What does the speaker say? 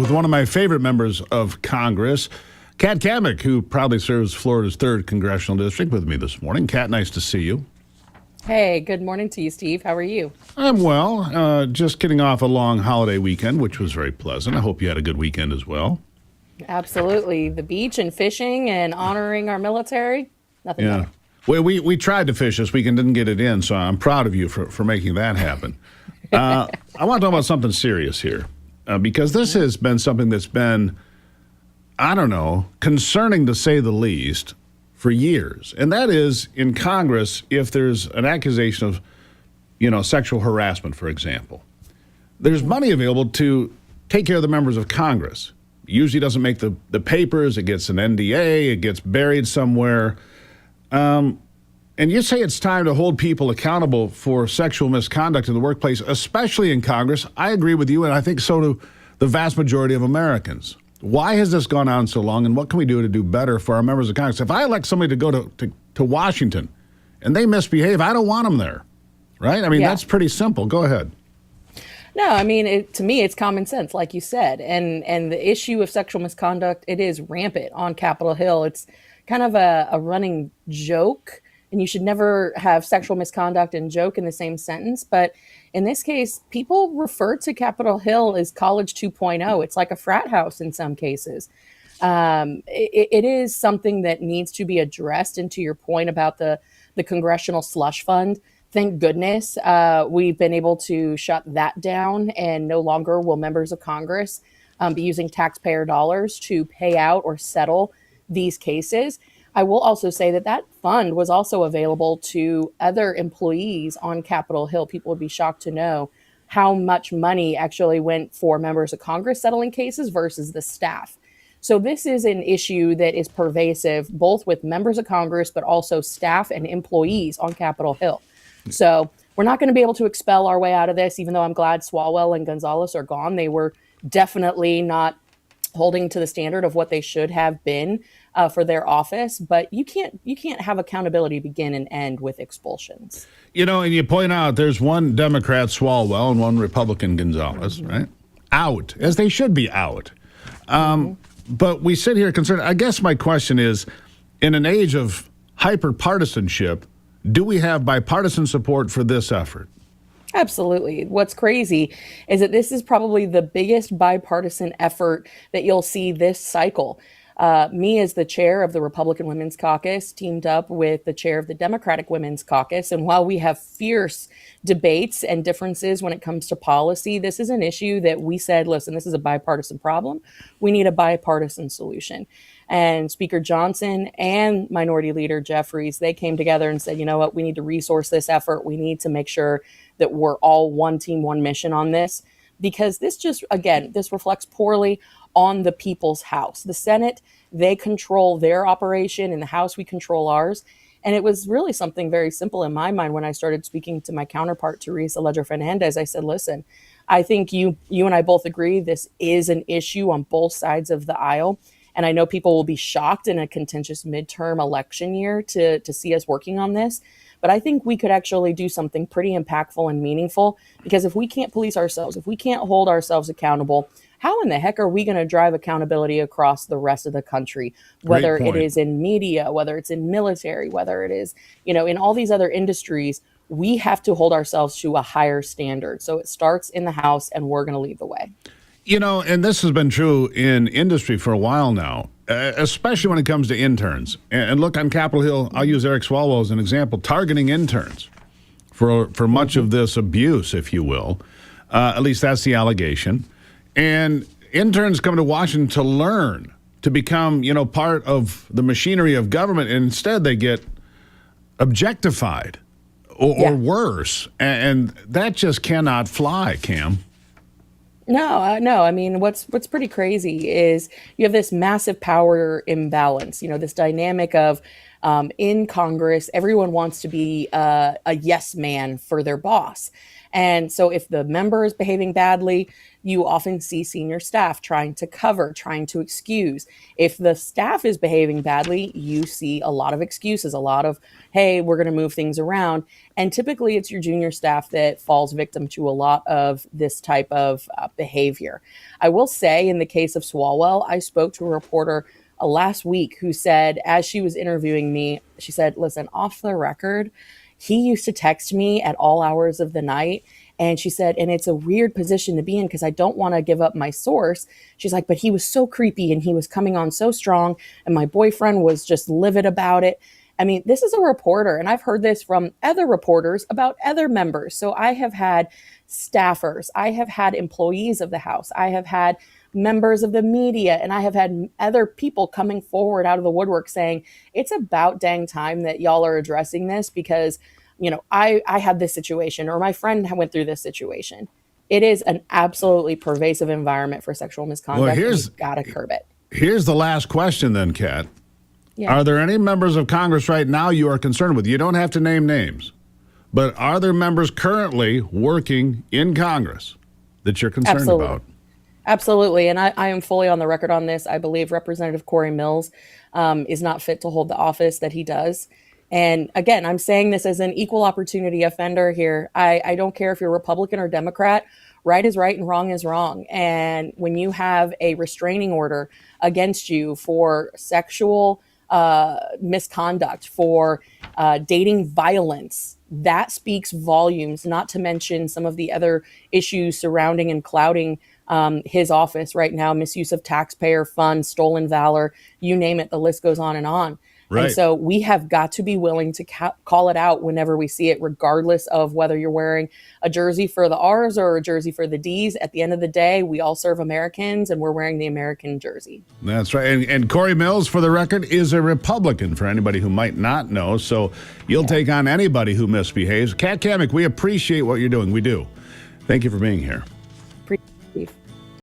With one of my favorite members of Congress, Kat Cammack, who proudly serves Florida's 3rd Congressional District, with me this morning. Kat, nice to see you. Hey, good morning to you, Steve. How are you? I'm well. Just getting off a long holiday weekend, which was very pleasant. I hope you had a good weekend as well. Absolutely. The beach and fishing and honoring our military, nothing Yeah. better. Well, we tried to fish this weekend, didn't get it in, so I'm proud of you for making that happen. I want to talk about something serious here, because this has been something that's been, I don't know, concerning to say the least for years. And that is in Congress, if there's an accusation of, sexual harassment, for example, there's money available to take care of the members of Congress. It usually doesn't make the papers. It gets an NDA. It gets buried somewhere. And you say it's time to hold people accountable for sexual misconduct in the workplace, especially in Congress. I agree with you, and I think so do the vast majority of Americans. Why has this gone on so long, and what can we do to do better for our members of Congress? If I elect somebody to go to Washington and they misbehave, I don't want them there, right? I mean, That's pretty simple. Go ahead. No, I mean, to me, it's common sense, like you said. And the issue of sexual misconduct, it is rampant on Capitol Hill. It's kind of a running joke, and you should never have sexual misconduct and joke in the same sentence. But in this case, people refer to Capitol Hill as College 2.0. It's like a frat house in some cases. It is something that needs to be addressed. And to your point about the Congressional Slush Fund, thank goodness we've been able to shut that down, and no longer will members of Congress be using taxpayer dollars to pay out or settle these cases. I will also say that fund was also available to other employees on Capitol Hill. People would be shocked to know how much money actually went for members of Congress settling cases versus the staff. So this is an issue that is pervasive, both with members of Congress, but also staff and employees on Capitol Hill. So we're not going to be able to expel our way out of this, even though I'm glad Swalwell and Gonzalez are gone. They were definitely not holding to the standard of what they should have been for their office. But you can't have accountability begin and end with expulsions. And you point out there's one Democrat, Swalwell, and one Republican, Gonzalez, right? Out, as they should be out. But we sit here concerned. I guess my question is, in an age of hyper-partisanship, do we have bipartisan support for this effort? Absolutely. What's crazy is that this is probably the biggest bipartisan effort that you'll see this cycle. Me, as the chair of the Republican Women's Caucus, teamed up with the chair of the Democratic Women's Caucus. And while we have fierce debates and differences when it comes to policy, this is an issue that we said, listen, this is a bipartisan problem. We need a bipartisan solution. And Speaker Johnson and Minority Leader Jeffries, they came together and said, you know what, we need to resource this effort. We need to make sure that we're all one team, one mission on this, because this reflects poorly on the people's house. The Senate, they control their operation. In the House, we control ours. And it was really something very simple in my mind when I started speaking to my counterpart, Teresa Ledger Fernandez. I said, listen, I think you and I both agree this is an issue on both sides of the aisle. And I know people will be shocked in a contentious midterm election year to see us working on this. But I think we could actually do something pretty impactful and meaningful, because if we can't police ourselves, if we can't hold ourselves accountable, how in the heck are we going to drive accountability across the rest of the country, whether it is in media, whether it's in military, whether it is, in all these other industries? We have to hold ourselves to a higher standard. So it starts in the House, and we're going to lead the way. And this has been true in industry for a while now, especially when it comes to interns. And look, on Capitol Hill, I'll use Eric Swalwell as an example, targeting interns for much of this abuse, if you will. At least that's the allegation. And interns come to Washington to learn, to become, part of the machinery of government. And instead, they get objectified or worse. And that just cannot fly, Cam. No. I mean, what's pretty crazy is you have this massive power imbalance, this dynamic of in Congress, everyone wants to be a yes man for their boss. And so if the member is behaving badly, you often see senior staff trying to cover, trying to excuse. If the staff is behaving badly, you see a lot of excuses, a lot of, hey, we're going to move things around. And typically it's your junior staff that falls victim to a lot of this type of behavior. I will say in the case of Swalwell, I spoke to a reporter last week who said, as she was interviewing me, she said, listen, off the record, he used to text me at all hours of the night. And she said, and it's a weird position to be in because I don't want to give up my source. She's like, but he was so creepy and he was coming on so strong. And my boyfriend was just livid about it. I mean, this is a reporter, and I've heard this from other reporters about other members. So I have had staffers, I have had employees of the House, I have had members of the media, and I have had other people coming forward out of the woodwork saying, it's about dang time that y'all are addressing this because, I had this situation, or my friend went through this situation. It is an absolutely pervasive environment for sexual misconduct. Well, you've got to curb it. Here's the last question then, Kat. Yeah. Are there any members of Congress right now you are concerned with? You don't have to name names, but are there members currently working in Congress that you're concerned about? Absolutely. And I am fully on the record on this. I believe Representative Corey Mills is not fit to hold the office that he does. And again, I'm saying this as an equal opportunity offender here. I don't care if you're Republican or Democrat. Right is right and wrong is wrong. And when you have a restraining order against you for sexual misconduct, for dating violence, that speaks volumes, not to mention some of the other issues surrounding and clouding his office right now, misuse of taxpayer funds, stolen valor, you name it, the list goes on and on. Right. And so we have got to be willing to call it out whenever we see it, regardless of whether you're wearing a jersey for the R's or a jersey for the D's. At the end of the day, we all serve Americans, and we're wearing the American jersey. That's right. And Corey Mills, for the record, is a Republican, for anybody who might not know. So you'll take on anybody who misbehaves. Kat Cammack, we appreciate what you're doing. We do. Thank you for being here.